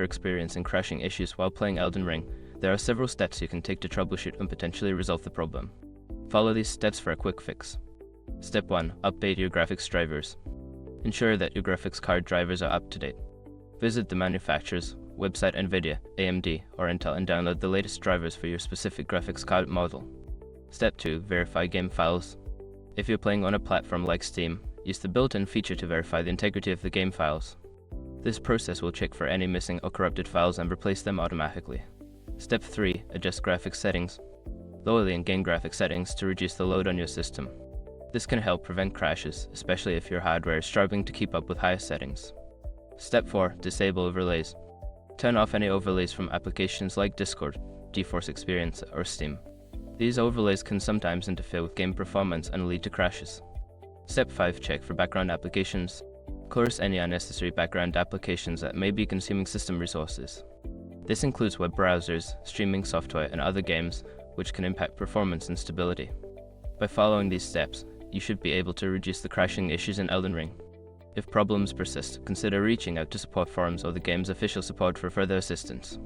you're experiencing crashing issues while playing Elden Ring, there are several steps you can take to troubleshoot and potentially resolve the problem. Follow these steps for a quick fix. Step 1. Update your graphics drivers. Ensure that your graphics card drivers are up to date. Visit the manufacturer's website, NVIDIA, AMD, or Intel, and download the latest drivers for your specific graphics card model. Step 2. Verify game files. If you're playing on a platform like Steam, use the built-in feature to verify the integrity of the game files. This process will check for any missing or corrupted files and replace them automatically. Step 3. Adjust graphics settings. Lower the in-game graphics settings to reduce the load on your system. This can help prevent crashes, especially if your hardware is struggling to keep up with higher settings. Step 4. Disable overlays. Turn off any overlays from applications like Discord, GeForce Experience, or Steam. These overlays can sometimes interfere with game performance and lead to crashes. Step 5. Check for background applications. Close any unnecessary background applications that may be consuming system resources. This includes web browsers, streaming software, and other games, which can impact performance and stability. By following these steps, you should be able to reduce the crashing issues in Elden Ring. If problems persist, consider reaching out to support forums or the game's official support for further assistance.